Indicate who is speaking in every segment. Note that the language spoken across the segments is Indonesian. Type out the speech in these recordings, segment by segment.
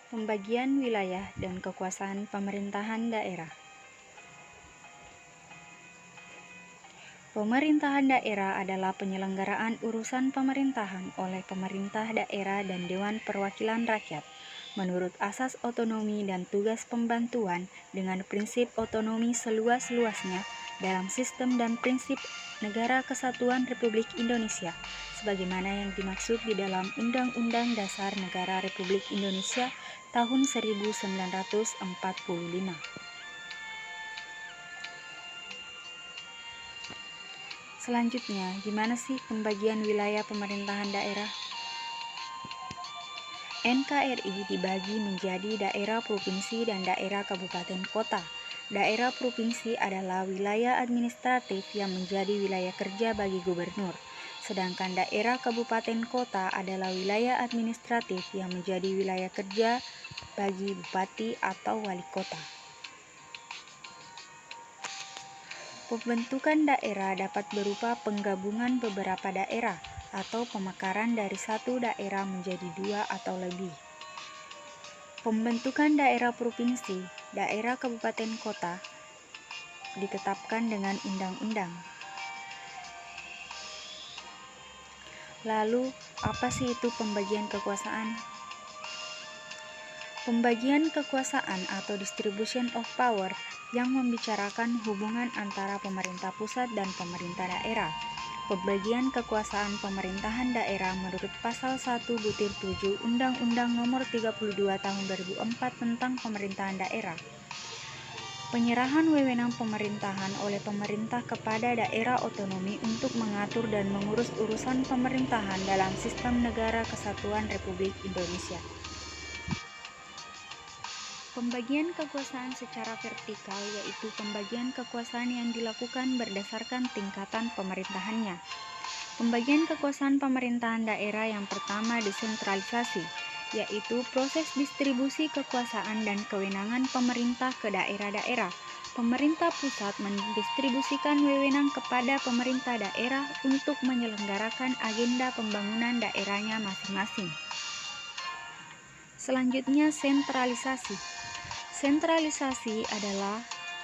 Speaker 1: Pembagian wilayah dan kekuasaan pemerintahan daerah. Pemerintahan daerah adalah penyelenggaraan urusan pemerintahan oleh pemerintah daerah dan Dewan Perwakilan Rakyat menurut asas otonomi dan tugas pembantuan dengan prinsip otonomi seluas-luasnya dalam sistem dan prinsip Negara Kesatuan Republik Indonesia sebagaimana yang dimaksud di dalam Undang-Undang Dasar Negara Republik Indonesia tahun 1945. Selanjutnya, gimana sih pembagian wilayah pemerintahan daerah? NKRI dibagi menjadi daerah provinsi dan daerah kabupaten kota. Daerah provinsi adalah wilayah administratif yang menjadi wilayah kerja bagi gubernur, sedangkan daerah kabupaten kota adalah wilayah administratif yang menjadi wilayah kerja bagi bupati atau wali kota. Pembentukan daerah dapat berupa penggabungan beberapa daerah atau pemekaran dari satu daerah menjadi dua atau lebih. Pembentukan daerah provinsi, daerah kabupaten kota ditetapkan dengan undang-undang. Lalu, apa sih itu pembagian kekuasaan? Pembagian kekuasaan atau distribution of power yang membicarakan hubungan antara pemerintah pusat dan pemerintah daerah. Pembagian kekuasaan pemerintahan daerah menurut pasal 1 butir 7 Undang-Undang Nomor 32 Tahun 2004 tentang Pemerintahan Daerah. Penyerahan wewenang pemerintahan oleh pemerintah kepada daerah otonomi untuk mengatur dan mengurus urusan pemerintahan dalam sistem Negara Kesatuan Republik Indonesia. Pembagian kekuasaan secara vertikal yaitu pembagian kekuasaan yang dilakukan berdasarkan tingkatan pemerintahannya. Pembagian kekuasaan pemerintahan daerah yang pertama desentralisasi, yaitu proses distribusi kekuasaan dan kewenangan pemerintah ke daerah-daerah. Pemerintah pusat mendistribusikan wewenang kepada pemerintah daerah untuk menyelenggarakan agenda pembangunan daerahnya masing-masing. Selanjutnya, sentralisasi. Sentralisasi adalah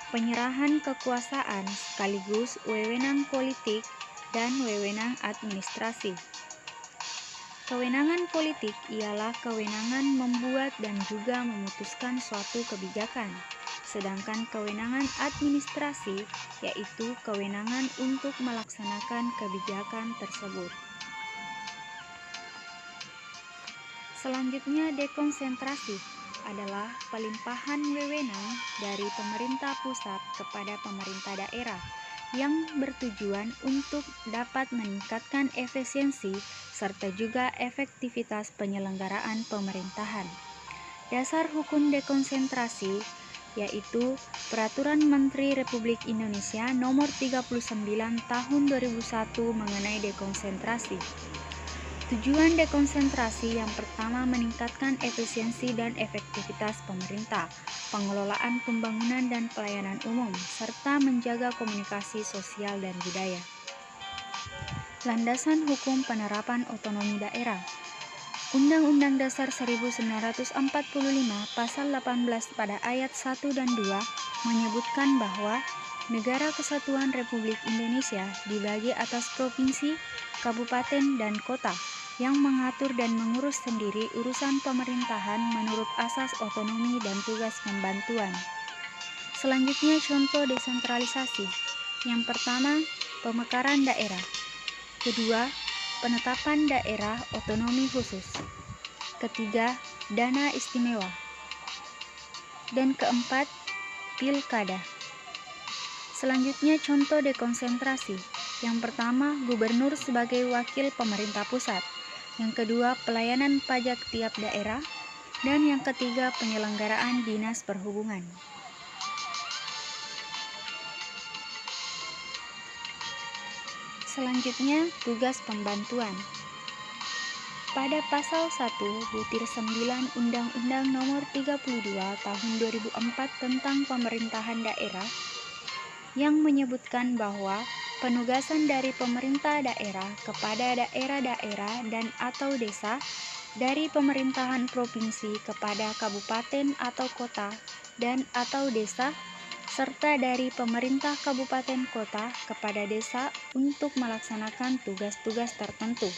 Speaker 1: penyerahan kekuasaan sekaligus wewenang politik dan wewenang administrasi. Kewenangan politik ialah kewenangan membuat dan juga memutuskan suatu kebijakan, sedangkan kewenangan administrasi yaitu kewenangan untuk melaksanakan kebijakan tersebut. Selanjutnya, dekonsentrasi adalah pelimpahan wewenang dari pemerintah pusat kepada pemerintah daerah yang bertujuan untuk dapat meningkatkan efisiensi serta juga efektivitas penyelenggaraan pemerintahan. Dasar hukum dekonsentrasi yaitu Peraturan Menteri Republik Indonesia Nomor 39 Tahun 2001 mengenai dekonsentrasi. Tujuan dekonsentrasi yang pertama meningkatkan efisiensi dan efektivitas pemerintah, pengelolaan pembangunan dan pelayanan umum, serta menjaga komunikasi sosial dan budaya. Landasan hukum penerapan otonomi daerah. Undang-Undang Dasar 1945 Pasal 18 pada ayat 1 dan 2 menyebutkan bahwa Negara Kesatuan Republik Indonesia dibagi atas provinsi, kabupaten, dan kota yang mengatur dan mengurus sendiri urusan pemerintahan menurut asas otonomi dan tugas pembantuan. Selanjutnya, contoh desentralisasi. Yang pertama, pemekaran daerah. Kedua, penetapan daerah otonomi khusus. Ketiga, dana istimewa. Dan keempat, pilkada. Selanjutnya, contoh dekonsentrasi. Yang pertama, gubernur sebagai wakil pemerintah pusat. Yang kedua, pelayanan pajak tiap daerah. Dan yang ketiga, penyelenggaraan dinas perhubungan. Selanjutnya, tugas pembantuan. Pada pasal 1 butir 9 Undang-Undang Nomor 32 Tahun 2004 tentang Pemerintahan Daerah yang menyebutkan bahwa penugasan dari pemerintah daerah kepada daerah-daerah dan atau desa dari pemerintahan provinsi kepada kabupaten atau kota dan atau desa, serta dari pemerintah kabupaten kota kepada desa untuk melaksanakan tugas-tugas tertentu.